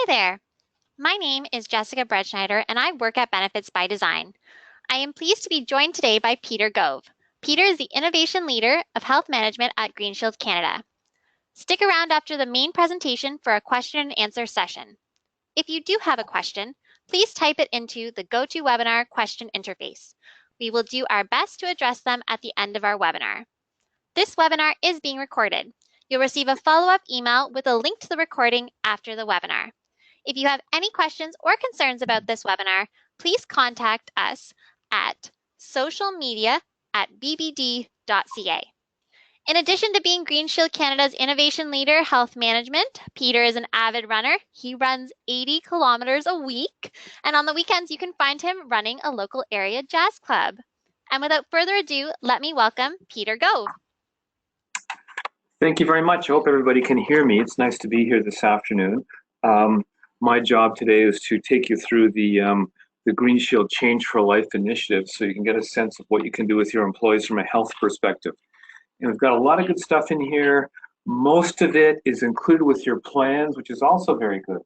Hi there. My name is Jessica Bredschneider, and I work at Benefits by Design. I am pleased to be joined today by Peter Gove. Peter is the Innovation Leader of Health Management at GreenShield Canada. Stick around after the main presentation for a question and answer session. If you do have a question, please type it into the GoToWebinar question interface. We will do our best to address them at the end of our webinar. This webinar is being recorded. You'll receive a follow-up email with a link to the recording after the webinar. If you have any questions or concerns about this webinar, please contact us at socialmedia@bbd.ca. In addition to being GreenShield Canada's Innovation Leader Health Management, Peter is an avid runner. He runs 80 kilometers a week, and on the weekends you can find him running a local area jazz club. And without further ado, let me welcome Peter Gove. Thank you very much. I hope everybody can hear me. It's nice to be here this afternoon. My job today is to take you through the GreenShield Change4Life initiative so you can get a sense of what you can do with your employees from a health perspective. And we've got a lot of good stuff in here. Most of it is included with your plans, which is also very good.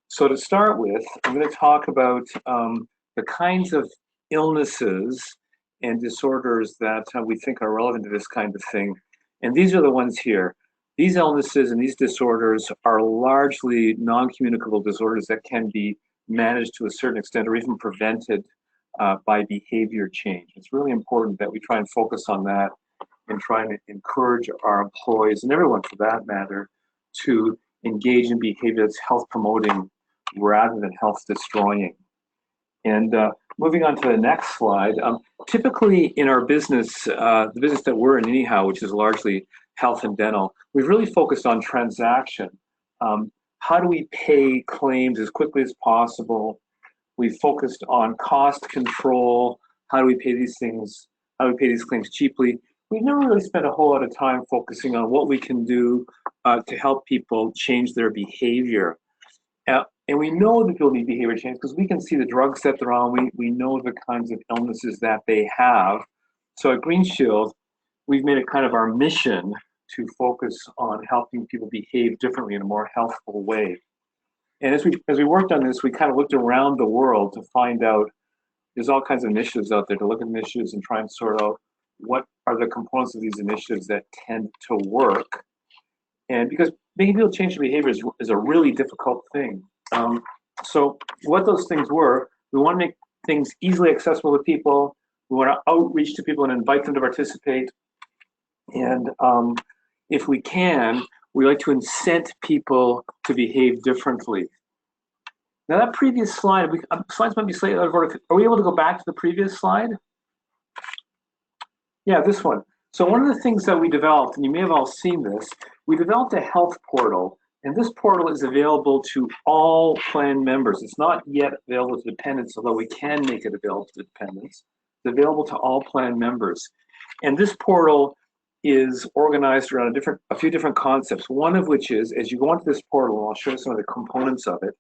So to start with, I'm going to talk about the kinds of illnesses and disorders that we think are relevant to this kind of thing. And these are the ones here. These illnesses and these disorders are largely non-communicable disorders that can be managed to a certain extent or even prevented by behavior change. It's really important that we try and focus on that and try and encourage our employees, and everyone for that matter, to engage in behavior that's health promoting rather than health destroying. And moving on to the next slide, typically in our business, the business that we're in anyhow, which is largely health and dental, we've really focused on transaction. How do we pay claims as quickly as possible? We've focused on cost control. How do we pay these things? How do we pay these claims cheaply? We've never really spent a whole lot of time focusing on what we can do to help people change their behavior. And we know that people need behavior change because we can see the drugs that they're on. We know the kinds of illnesses that they have. So at GreenShield, we've made it kind of our mission to focus on helping people behave differently in a more healthful way. And as we worked on this, we kind of looked around the world to find out there's all kinds of initiatives out there to look at initiatives and try and sort out what are the components of these initiatives that tend to work. And because making people change their behavior is a really difficult thing. So what those things were, we want to make things easily accessible to people. We want to outreach to people and invite them to participate. And if we can, we like to incent people to behave differently. Now that previous slide, slides might be slightly out of order. Are we able to go back to the previous slide? Yeah, this one. So one of the things that we developed, and you may have all seen this, we developed a health portal. And this portal is available to all plan members. It's not yet available to dependents, although we can make it available to dependents. It's available to all plan members. And this portal is organized around a few different concepts. One of which is, as you go onto this portal, and I'll show you some of the components of it,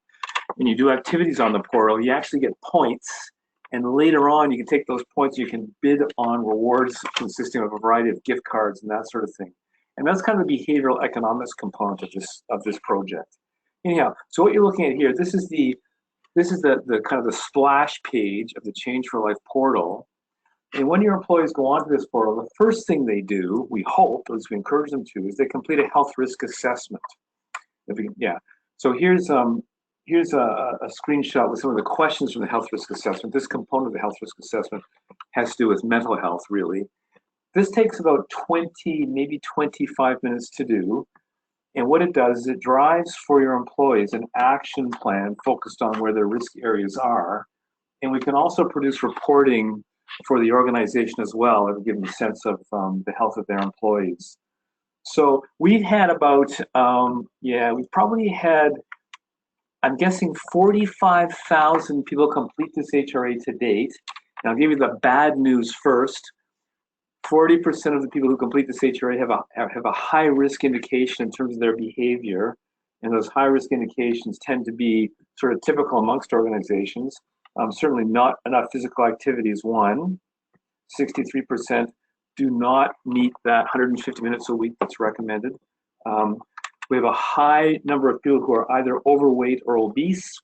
and you do activities on the portal, you actually get points. And later on, you can take those points, you can bid on rewards consisting of a variety of gift cards and that sort of thing. And that's kind of the behavioral economics component of this project. Anyhow, so what you're looking at here, this is the kind of the splash page of the Change4Life portal. And when your employees go onto this portal, the first thing they do, we hope, as we encourage them to, is they complete a health risk assessment. So here's a screenshot with some of the questions from the health risk assessment. This component of the health risk assessment has to do with mental health, really. This takes about 20, maybe 25 minutes to do. And what it does is it drives for your employees an action plan focused on where their risk areas are. And we can also produce reporting for the organization as well to give them a sense of the health of their employees. So we've had about, we've probably had, I'm guessing 45,000 people complete this HRA to date. And I'll give you the bad news first. 40% of the people who complete this HRA have a high risk indication in terms of their behavior, and those high risk indications tend to be sort of typical amongst organizations. Certainly not enough physical activity is one. 63% do not meet that 150 minutes a week that's recommended. We have a high number of people who are either overweight or obese.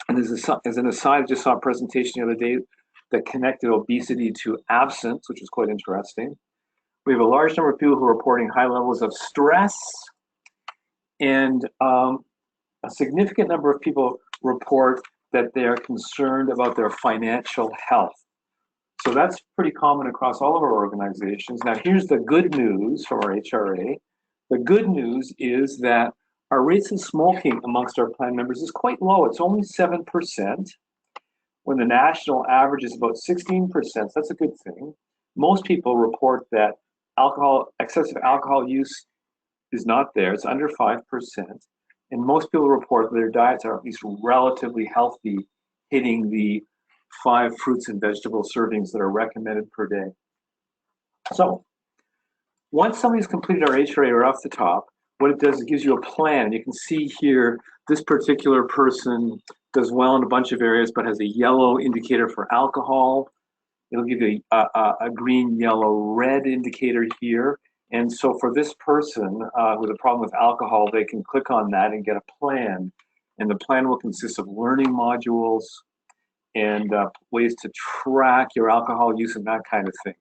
And as an aside, I just saw a presentation the other day that connected obesity to absence, which is quite interesting. We have a large number of people who are reporting high levels of stress, and a significant number of people report that they are concerned about their financial health. So that's pretty common across all of our organizations. Now, here's the good news from our HRA. The good news is that our rates of smoking amongst our plan members is quite low. It's only 7%, when the national average is about 16%. So that's a good thing. Most people report that excessive alcohol use is not there. It's under 5%. And most people report that their diets are at least relatively healthy, hitting the 5 fruits and vegetable servings that are recommended per day. So once somebody's completed our HRA right off the top, what it does, it gives you a plan. You can see here, this particular person does well in a bunch of areas, but has a yellow indicator for alcohol. It'll give you a green, yellow, red indicator here. And so for this person with a problem with alcohol, they can click on that and get a plan. And the plan will consist of learning modules and ways to track your alcohol use and that kind of thing.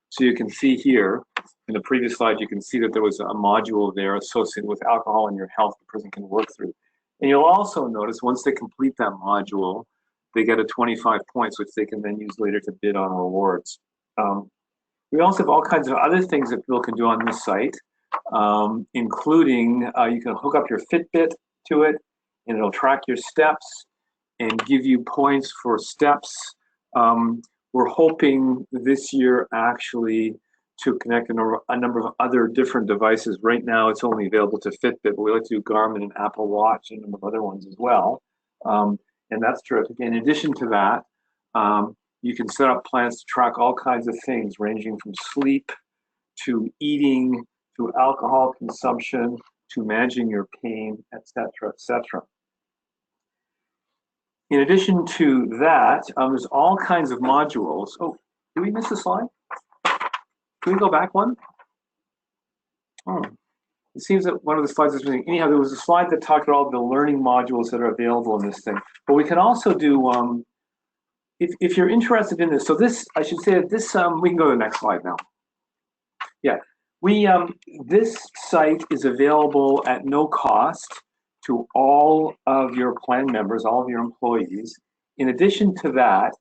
So you can see here, in the previous slide, you can see that there was a module there associated with alcohol and your health the person can work through. And you'll also notice once they complete that module, they get a 25 points, which they can then use later to bid on rewards. We also have all kinds of other things that people can do on this site, including you can hook up your Fitbit to it, and it'll track your steps and give you points for steps. We're hoping this year actually to connect a number of other different devices. Right now, it's only available to Fitbit, but we like to do Garmin and Apple Watch and a number of other ones as well. And that's terrific. In addition to that, you can set up plans to track all kinds of things, ranging from sleep to eating, to alcohol consumption, to managing your pain, et cetera, et cetera. In addition to that, there's all kinds of modules. Oh, did we miss a slide? Can we go back one? Oh, it seems that one of the slides is missing. Anyhow, there was a slide that talked about all the learning modules that are available in this thing. But we can also do, if you're interested in this, so this, I should say that this, we can go to the next slide now. Yeah, this site is available at no cost to all of your plan members, all of your employees. In addition to that,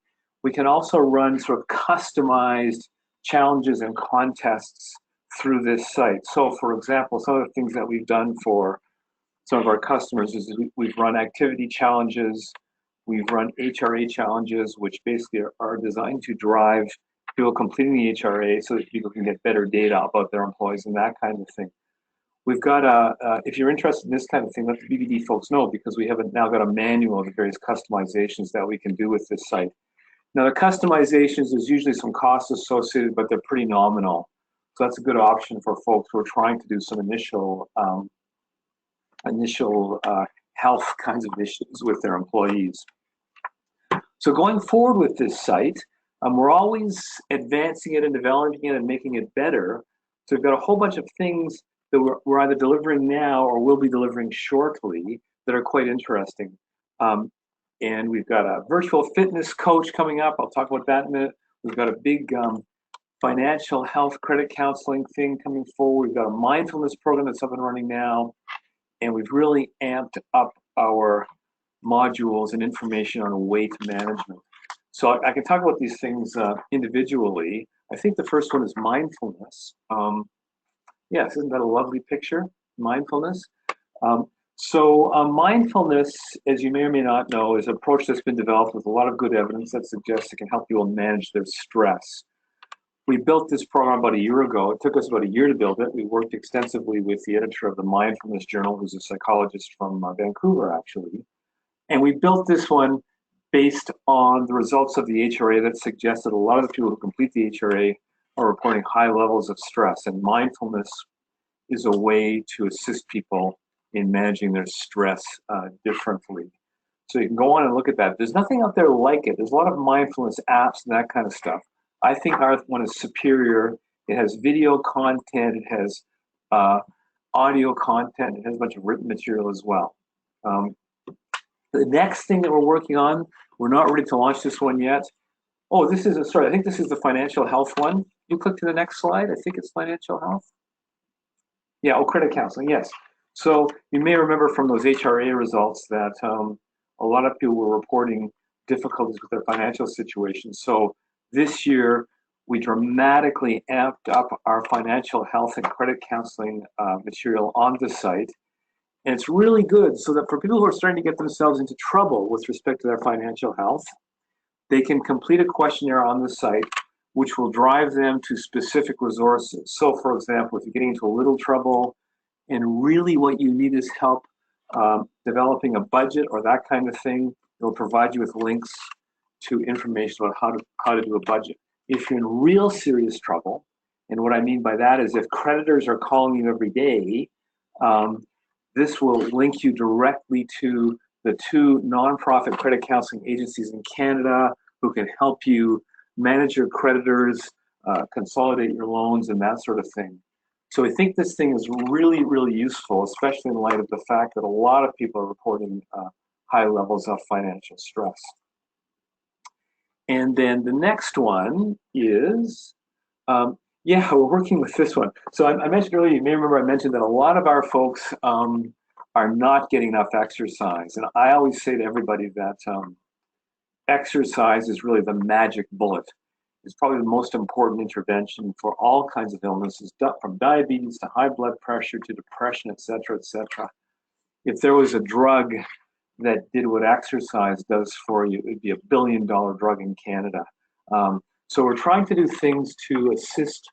we can also run sort of customized challenges and contests through this site. So for example, some of the things that we've done for some of our customers is we've run activity challenges, we've run HRA challenges, which basically are designed to drive people completing the HRA so that people can get better data about their employees and that kind of thing. We've got if you're interested in this kind of thing, let the BBD folks know, because we have now got a manual of the various customizations that we can do with this site. Now the customizations, there's usually some costs associated, but they're pretty nominal. So that's a good option for folks who are trying to do some initial health kinds of issues with their employees. So going forward with this site, we're always advancing it and developing it and making it better. So we've got a whole bunch of things that we're either delivering now or will be delivering shortly that are quite interesting. And we've got a virtual fitness coach coming up. I'll talk about that in a minute. We've got a big financial health credit counseling thing coming forward. We've got a mindfulness program that's up and running now. And we've really amped up our modules and information on weight management. So I can talk about these things individually. I think the first one is mindfulness. Yes, isn't that a lovely picture? Mindfulness. Mindfulness, as you may or may not know, is an approach that's been developed with a lot of good evidence that suggests it can help people manage their stress. We built this program about a year ago. It took us about a year to build it. We worked extensively with the editor of the Mindfulness Journal, who's a psychologist from Vancouver, actually. And we built this one based on the results of the HRA that suggested a lot of the people who complete the HRA are reporting high levels of stress. And mindfulness is a way to assist people in managing their stress differently. So you can go on and look at that. There's nothing out there like it. There's a lot of mindfulness apps and that kind of stuff. I think our one is superior. It has video content. It has audio content. It has a bunch of written material as well. The next thing that we're working on, we're not ready to launch this one yet. Oh, this is, sorry, I think this is the financial health one. You click to the next slide. I think it's financial health. Yeah, oh, credit counseling, yes. So you may remember from those HRA results that a lot of people were reporting difficulties with their financial situation. So this year, we dramatically amped up our financial health and credit counseling material on the site. And it's really good so that for people who are starting to get themselves into trouble with respect to their financial health, they can complete a questionnaire on the site, which will drive them to specific resources. So for example, if you're getting into a little trouble and really what you need is help developing a budget or that kind of thing, it'll provide you with links to information about how to do a budget. If you're in real serious trouble, and what I mean by that is if creditors are calling you every day, this will link you directly to the 2 nonprofit credit counseling agencies in Canada who can help you manage your creditors, consolidate your loans, and that sort of thing. So I think this thing is really, really useful, especially in light of the fact that a lot of people are reporting high levels of financial stress. And then the next one is, yeah, we're working with this one. So I mentioned earlier, you may remember I mentioned that a lot of our folks are not getting enough exercise. And I always say to everybody that exercise is really the magic bullet. It's probably the most important intervention for all kinds of illnesses, from diabetes to high blood pressure to depression, et cetera, et cetera. If there was a drug that did what exercise does for you, it'd be a billion-dollar drug in Canada. So we're trying to do things to assist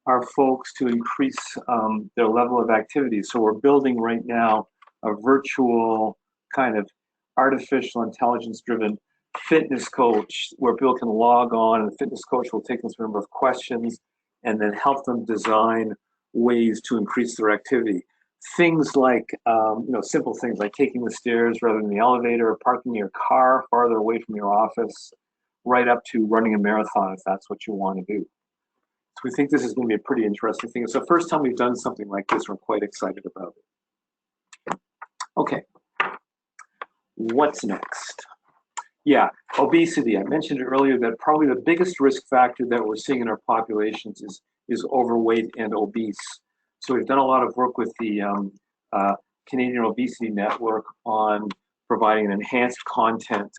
our folks to increase their level of activity. So we're building right now a virtual kind of artificial intelligence-driven fitness coach where people can log on and the fitness coach will take them through a number of questions and then help them design ways to increase their activity. Things like, simple things like taking the stairs rather than the elevator, or parking your car farther away from your office, right up to running a marathon if that's what you want to do. So we think this is going to be a pretty interesting thing. It's the first time we've done something like this. We're quite excited about it. Okay, what's next? Yeah, obesity. I mentioned earlier that probably the biggest risk factor that we're seeing in our populations is overweight and obese. So we've done a lot of work with the Canadian Obesity Network on providing enhanced content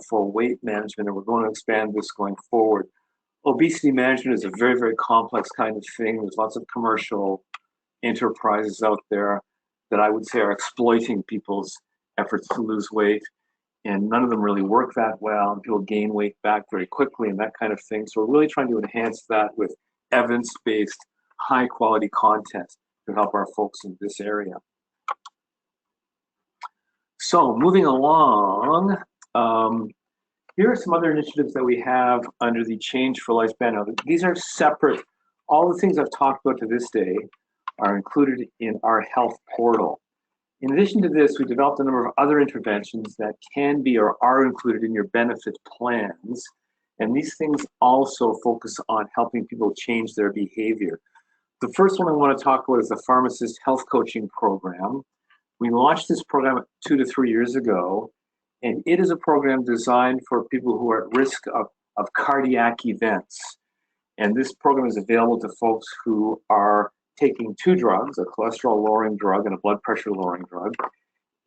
for weight management, and we're going to expand this going forward. Obesity management is a very, very complex kind of thing. There's lots of commercial enterprises out there that I would say are exploiting people's efforts to lose weight, and none of them really work that well, and people gain weight back very quickly and that kind of thing. So we're really trying to enhance that with evidence-based, high-quality content to help our folks in this area. So moving along, here are some other initiatives that we have under the Change4Life banner. These are separate. All the things I've talked about to this day are included in our health portal. In addition to this, we developed a number of other interventions that can be or are included in your benefit plans. And these things also focus on helping people change their behavior. The first one I want to talk about is the Pharmacist Health Coaching Program. We launched this program 2 to 3 years ago, and it is a program designed for people who are at risk of cardiac events. And this program is available to folks who are taking 2 drugs, a cholesterol-lowering drug and a blood pressure-lowering drug.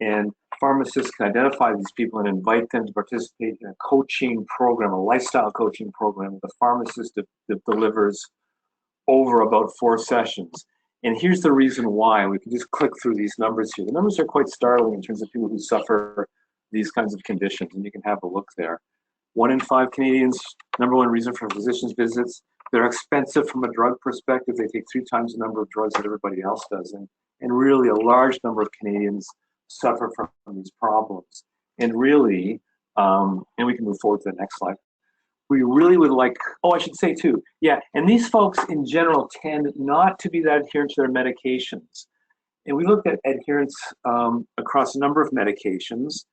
And pharmacists can identify these people and invite them to participate in a coaching program, a lifestyle coaching program that the pharmacist that delivers over about 4 sessions. And here's the reason why. We can just click through these numbers here. The numbers are quite startling in terms of people who suffer these kinds of conditions, and you can have a look there. 1 in 5 Canadians, #1 reason for physicians' visits. They're expensive from a drug perspective. They take 3 times the number of drugs that everybody else does. And really a large number of Canadians suffer from these problems. And really, and we can move forward to the next slide. We really would like, I should say too, yeah, and these folks in general tend not to be that adherent to their medications. And we looked at adherence across a number of medications,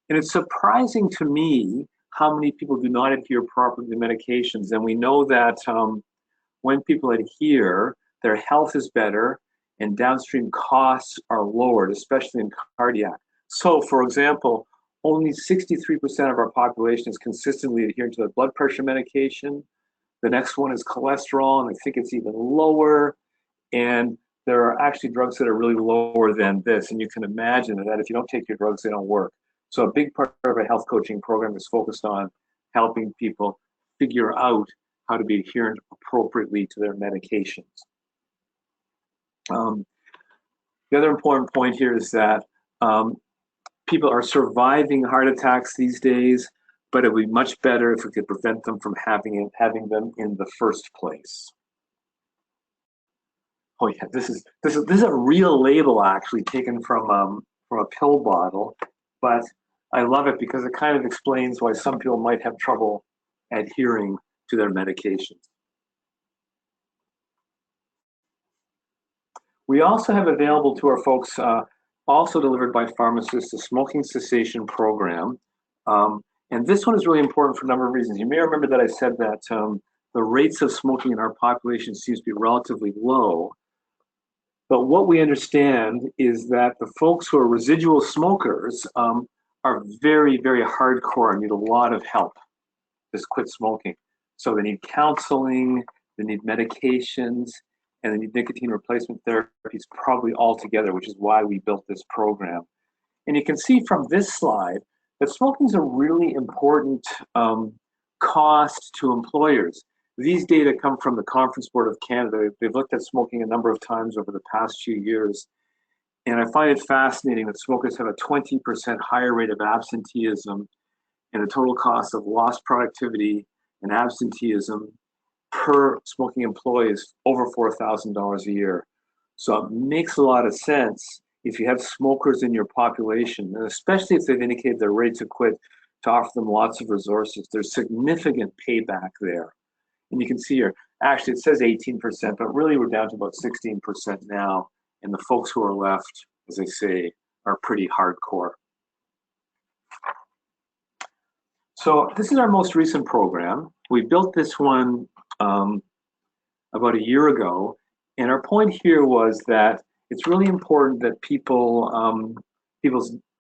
and it's surprising to me how many people do not adhere properly to medications. And we know that when people adhere, their health is better, and downstream costs are lowered, especially in cardiac. So, for example, only 63% of our population is consistently adhering to their blood pressure medication. The next one is cholesterol, and I think it's even lower. And there are actually drugs that are really lower than this. And you can imagine that if you don't take your drugs, they don't work. So a big part of a health coaching program is focused on helping people figure out how to be adherent appropriately to their medications. The other important point here is that people are surviving heart attacks these days, but it would be much better if we could prevent them from having them in the first place. Oh yeah, this is a real label actually taken from a pill bottle, but I love it because it kind of explains why some people might have trouble adhering to their medications. We also have available to our folks, also delivered by pharmacists, a smoking cessation program. And this one is really important for a number of reasons. You may remember that I said that the rates of smoking in our population seems to be relatively low. But what we understand is that the folks who are residual smokers are very, very hardcore and need a lot of help to quit smoking. So they need counseling, they need medications, and they need nicotine replacement therapies probably all together, which is why we built this program. And you can see from this slide that smoking is a really important cost to employers. These data come from the Conference Board of Canada. They've looked at smoking a number of times over the past few years. And I find it fascinating that smokers have a 20% higher rate of absenteeism and a total cost of lost productivity and absenteeism per smoking employee is over $4,000 a year. So it makes a lot of sense if you have smokers in your population, and especially if they've indicated they're ready to quit, to offer them lots of resources. There's significant payback there. And you can see here, actually it says 18%, but really we're down to about 16% now. And the folks who are left, as I say, are pretty hardcore. So this is our most recent program. We built this one about a year ago. And our point here was that it's really important that people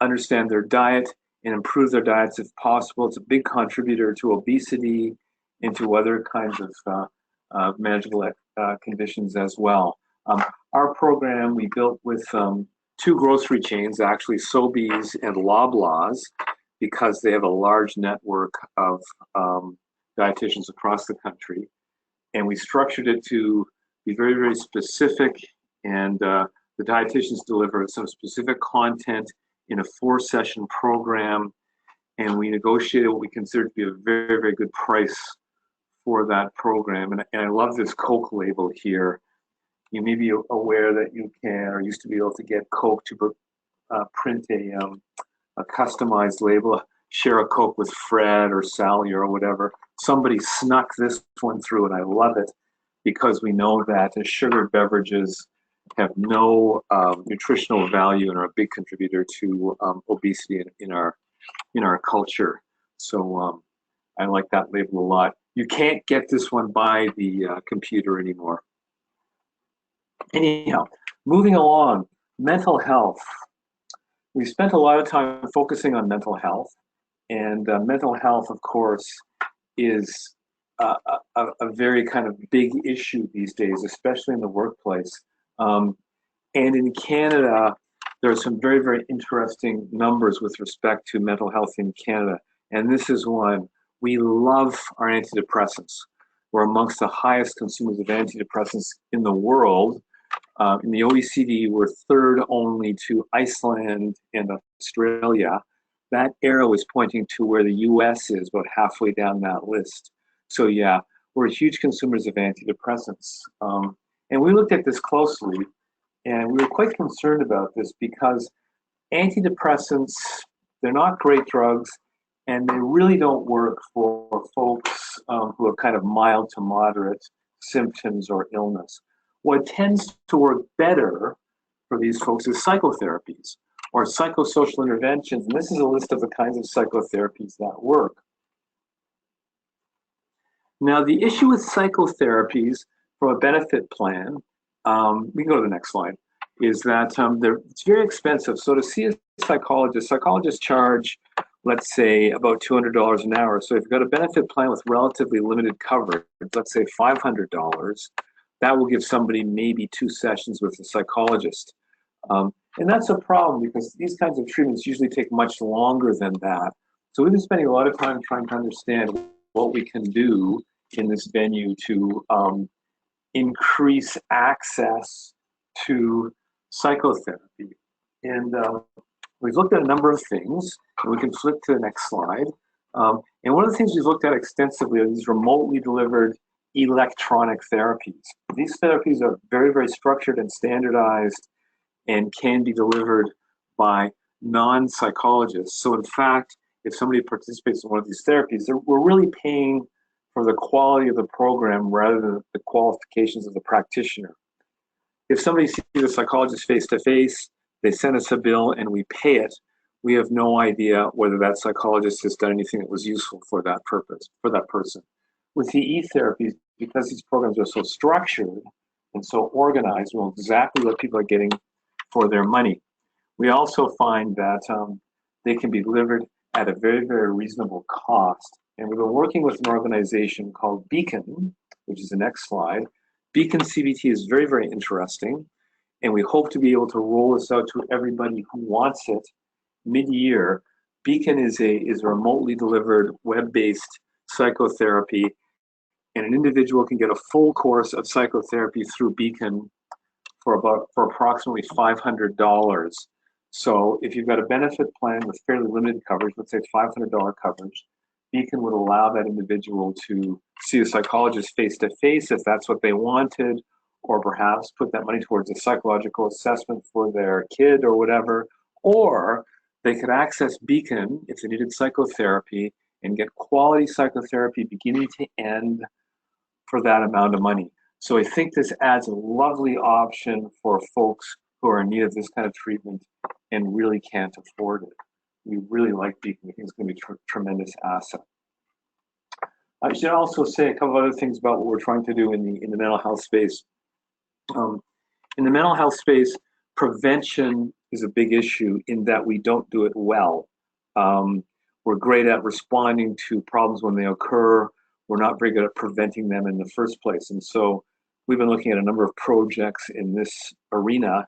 understand their diet and improve their diets if possible. It's a big contributor to obesity and to other kinds of manageable conditions as well. Our program we built with two grocery chains, actually Sobeys and Loblaws, because they have a large network of dietitians across the country. And we structured it to be very, very specific, and the dietitians delivered some specific content in a 4-session program, and we negotiated what we consider to be a very, very good price for that program. And I love this Coke label here. You may be aware that you can, or used to be able to get Coke to print a customized label, share a Coke with Fred or Sally or whatever. Somebody snuck this one through, and I love it because we know that sugared beverages have no nutritional value and are a big contributor to obesity in our culture. So I like that label a lot. You can't get this one by the computer anymore. Anyhow, moving along, mental health. We spent a lot of time focusing on mental health, and mental health, of course, is a very kind of big issue these days, especially in the workplace. And in Canada, there are some very, very interesting numbers with respect to mental health in Canada. And this is one. We love our antidepressants. We're amongst the highest consumers of antidepressants in the world. In the OECD, we're third only to Iceland and Australia. That arrow is pointing to where the US is, about halfway down that list. So yeah, we're huge consumers of antidepressants. And we looked at this closely, and we were quite concerned about this because antidepressants, they're not great drugs, and they really don't work for folks who have kind of mild to moderate symptoms or illness. What tends to work better for these folks is psychotherapies or psychosocial interventions. And this is a list of the kinds of psychotherapies that work. Now, the issue with psychotherapies from a benefit plan, we can go to the next slide. is that it's very expensive. So to see a psychologist, psychologists charge, let's say, about $200 an hour. So if you've got a benefit plan with relatively limited coverage, let's say $500, that will give somebody maybe 2 sessions with a psychologist. And that's a problem because these kinds of treatments usually take much longer than that. So we've been spending a lot of time trying to understand what we can do in this venue to increase access to psychotherapy. And we've looked at a number of things, and we can flip to the next slide. And one of the things we've looked at extensively are these remotely delivered electronic therapies. These therapies are very, very structured and standardized and can be delivered by non-psychologists. So in fact, if somebody participates in one of these therapies, we're really paying for the quality of the program rather than the qualifications of the practitioner. If somebody sees a psychologist face-to-face, they send us a bill and we pay it, we have no idea whether that psychologist has done anything that was useful for that purpose, for that person. With the e-therapies, because these programs are so structured and so organized, we know exactly what people are getting for their money. We also find that they can be delivered at a very, very reasonable cost. And we've been working with an organization called Beacon, which is the next slide. Beacon CBT is very, very interesting. And we hope to be able to roll this out to everybody who wants it mid-year. Beacon is a remotely delivered web-based psychotherapy, and an individual can get a full course of psychotherapy through Beacon for approximately $500. So if you've got a benefit plan with fairly limited coverage, let's say $500 coverage, Beacon would allow that individual to see a psychologist face-to-face if that's what they wanted, or perhaps put that money towards a psychological assessment for their kid or whatever, or they could access Beacon if they needed psychotherapy and get quality psychotherapy beginning to end for that amount of money. So I think this adds a lovely option for folks who are in need of this kind of treatment and really can't afford it. We really like Beacon. We think it's going to be a tremendous asset. I should also say a couple of other things about what we're trying to do in the mental health space. In the mental health space, prevention is a big issue in that we don't do it well. We're great at responding to problems when they occur. We're not very good at preventing them in the first place. And so we've been looking at a number of projects in this arena,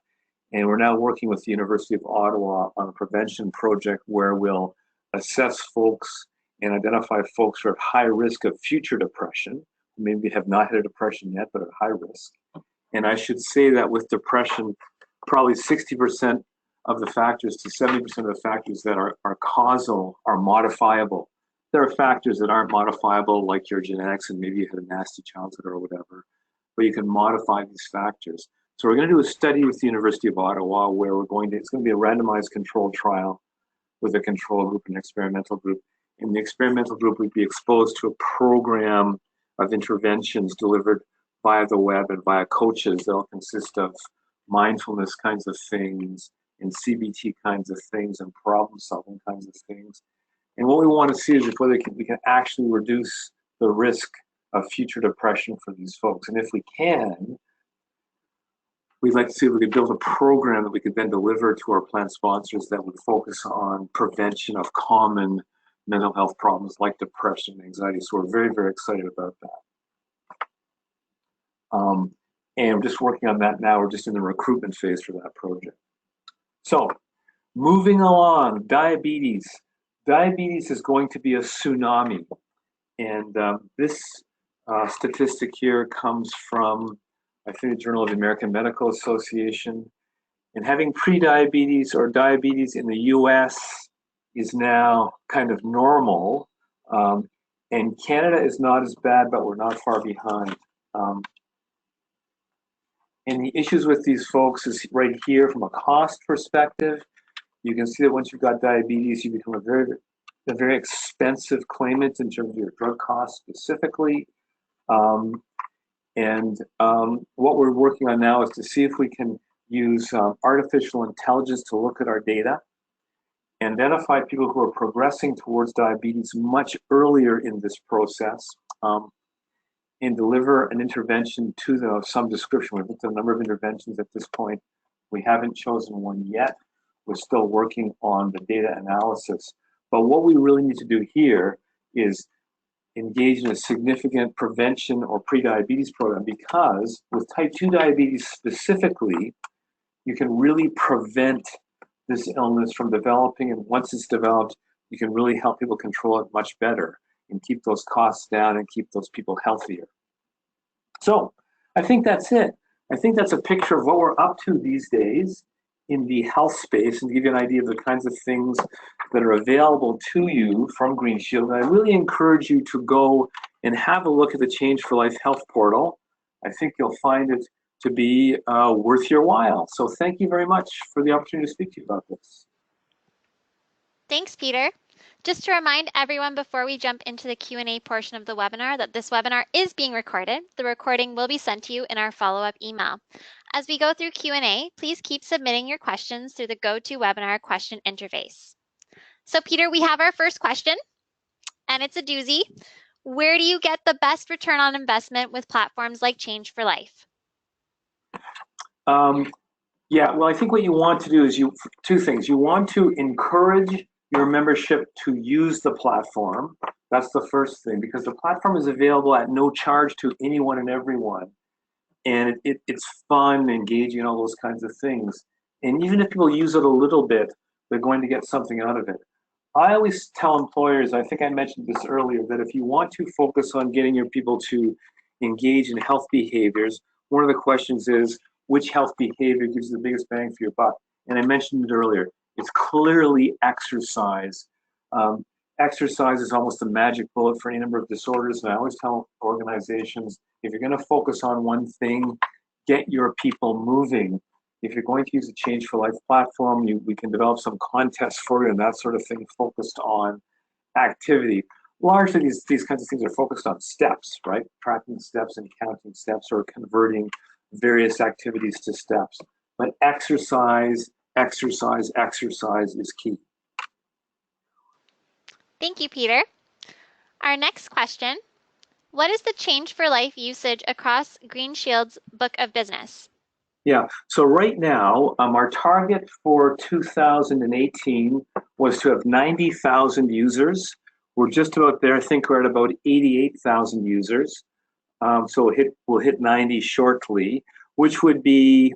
and we're now working with the University of Ottawa on a prevention project where we'll assess folks and identify folks who are at high risk of future depression, who maybe have not had a depression yet, but are at high risk. And I should say that with depression, probably 60% of the factors to 70% of the factors that are causal are modifiable. There are factors that aren't modifiable, like your genetics, and maybe you had a nasty childhood or whatever, but you can modify these factors. So we're going to do a study with the University of Ottawa where it's going to be a randomized controlled trial with a control group and experimental group. In the experimental group, we'd be exposed to a program of interventions delivered via the web and via coaches. They'll consist of mindfulness kinds of things and CBT kinds of things and problem solving kinds of things. And what we want to see is if whether we can actually reduce the risk of future depression for these folks. And if we can, we'd like to see if we could build a program that we could then deliver to our plan sponsors that would focus on prevention of common mental health problems like depression and anxiety. So we're very, very excited about that. And we're just working on that now. We're just in the recruitment phase for that project. So moving along, diabetes. Diabetes is going to be a tsunami. And this statistic here comes from, I think, the Journal of the American Medical Association. And having pre-diabetes or diabetes in the US is now kind of normal. And Canada is not as bad, but we're not far behind. And the issues with these folks is right here from a cost perspective. You can see that once you've got diabetes, you become a very expensive claimant in terms of your drug costs specifically. What we're working on now is to see if we can use artificial intelligence to look at our data, identify people who are progressing towards diabetes much earlier in this process, and deliver an intervention to them of some description. We've looked at a number of interventions at this point We haven't chosen one yet. We're still working on the data analysis. But what we really need to do here is engage in a significant prevention or prediabetes program, because with type 2 diabetes specifically, you can really prevent this illness from developing, and once it's developed, you can really help people control it much better and keep those costs down and keep those people healthier. So I think that's it. I think that's a picture of what we're up to these days in the health space, and to give you an idea of the kinds of things that are available to you from Green Shield. And I really encourage you to go and have a look at the Change for Life Health portal. I think you'll find it to be worth your while. So thank you very much for the opportunity to speak to you about this. Thanks, Peter. Just to remind everyone before we jump into the Q&A portion of the webinar that this webinar is being recorded. The recording will be sent to you in our follow-up email. As we go through Q&A, please keep submitting your questions through the GoToWebinar question interface. So Peter, we have our first question, and it's a doozy. Where do you get the best return on investment with platforms like Change for Life? Yeah, well, I think what you want to do is two things. You want to encourage your membership to use the platform. That's the first thing, because the platform is available at no charge to anyone and everyone. And it's fun, engaging, all those kinds of things. And even if people use it a little bit, they're going to get something out of it. I always tell employers, I think I mentioned this earlier, that if you want to focus on getting your people to engage in health behaviors, one of the questions is, which health behavior gives you the biggest bang for your buck? And I mentioned it earlier. It's clearly exercise. Exercise is almost a magic bullet for any number of disorders. And I always tell organizations, if you're going to focus on one thing, get your people moving. If you're going to use a Change for Life platform, we can develop some contests for you and that sort of thing focused on activity. Largely, these kinds of things are focused on steps, right? Tracking steps and counting steps, or converting various activities to steps. But exercise is key. Thank you, Peter. Our next question, what is the Change for Life usage across Green Shield's book of business? Yeah, so right now, our target for 2018 was to have 90,000 users. We're just about there. I think we're at about 88,000 users. So we'll hit 90 shortly, which would be,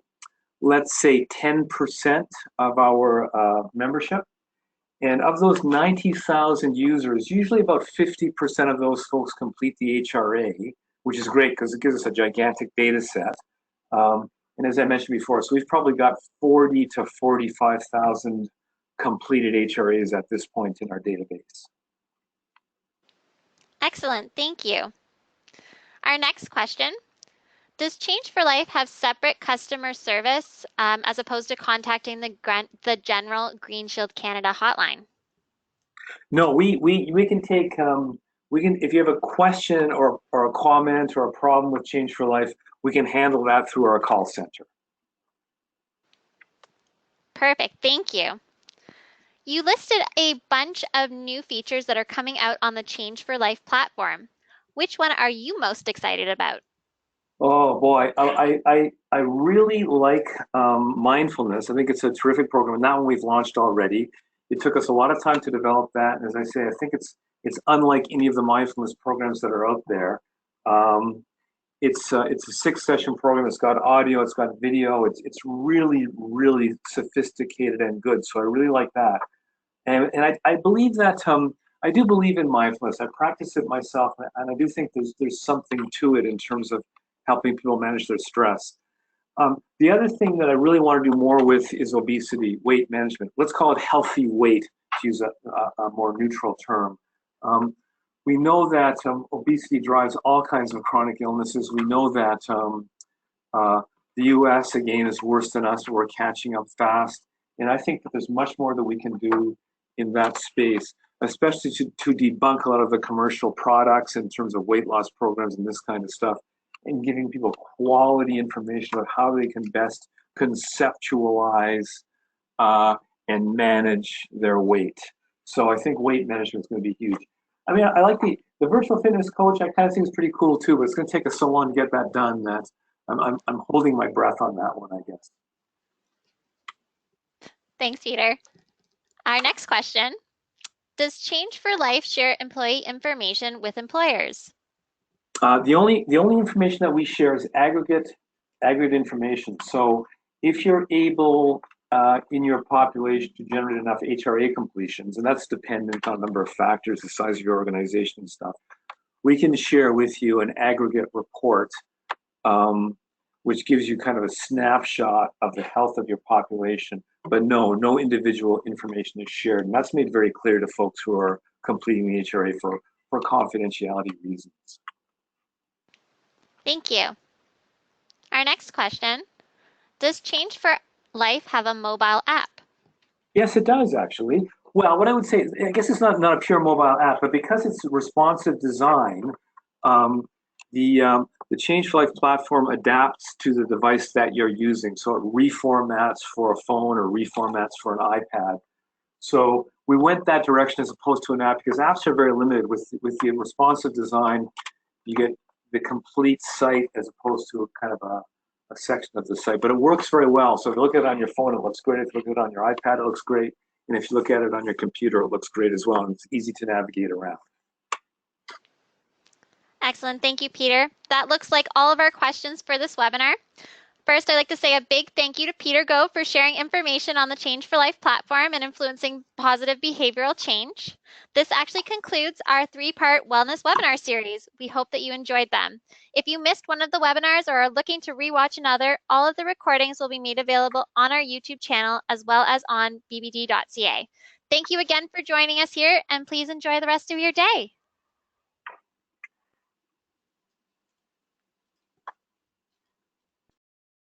let's say, 10% of our membership. And of those 90,000 users, usually about 50% of those folks complete the HRA, which is great because it gives us a gigantic data set. And as I mentioned before, so we've probably got 40 to 45,000 completed HRAs at this point in our database. Excellent, thank you. Our next question, does Change for Life have separate customer service as opposed to contacting the general Green Shield Canada hotline? No, we can take, if you have a question or a comment or a problem with Change for Life, we can handle that through our call center. Perfect, thank you. You listed a bunch of new features that are coming out on the Change for Life platform. Which one are you most excited about? Oh boy, I really like mindfulness. I think it's a terrific program, and that one we've launched already. It took us a lot of time to develop that, and as I say, I think it's unlike any of the mindfulness programs that are out there. It's a 6-session program. It's got audio, it's got video. It's really, really sophisticated and good. So I really like that, and I believe that I do believe in mindfulness. I practice it myself, and I do think there's something to it in terms of helping people manage their stress. The other thing that I really want to do more with is obesity, weight management. Let's call it healthy weight, to use a more neutral term. We know that obesity drives all kinds of chronic illnesses. We know that the US, again, is worse than us, and we're catching up fast. And I think that there's much more that we can do in that space, especially to debunk a lot of the commercial products in terms of weight loss programs and this kind of stuff, and giving people quality information about how they can best conceptualize and manage their weight. So I think weight management is going to be huge. I mean, I like the virtual fitness coach. I kind of think it's pretty cool too, but it's going to take us so long to get that done that I'm holding my breath on that one, I guess. Thanks, Peter. Our next question, does Change4Life share employee information with employers? The only information that we share is aggregate information. So if you're able in your population to generate enough HRA completions, and that's dependent on a number of factors, the size of your organization and stuff, we can share with you an aggregate report, which gives you kind of a snapshot of the health of your population. But no individual information is shared. And that's made very clear to folks who are completing the HRA for confidentiality reasons. Thank you. Our next question, does Change4Life have a mobile app? Yes, it does actually. Well, what I would say, I guess it's not a pure mobile app, but because it's responsive design, the Change4Life platform adapts to the device that you're using. So it reformats for a phone or reformats for an iPad. So we went that direction as opposed to an app because apps are very limited. With the responsive design, you get the complete site as opposed to a kind of a section of the site. But it works very well. So if you look at it on your phone, it looks great. If you look at it on your iPad, it looks great. And if you look at it on your computer, it looks great as well. And it's easy to navigate around. Excellent. Thank you, Peter. That looks like all of our questions for this webinar. First, I'd like to say a big thank you to Peter Gove for sharing information on the Change4Life platform and influencing positive behavioral change. This actually concludes our 3-part wellness webinar series. We hope that you enjoyed them. If you missed one of the webinars or are looking to rewatch another, all of the recordings will be made available on our YouTube channel as well as on bbd.ca. Thank you again for joining us here, and please enjoy the rest of your day.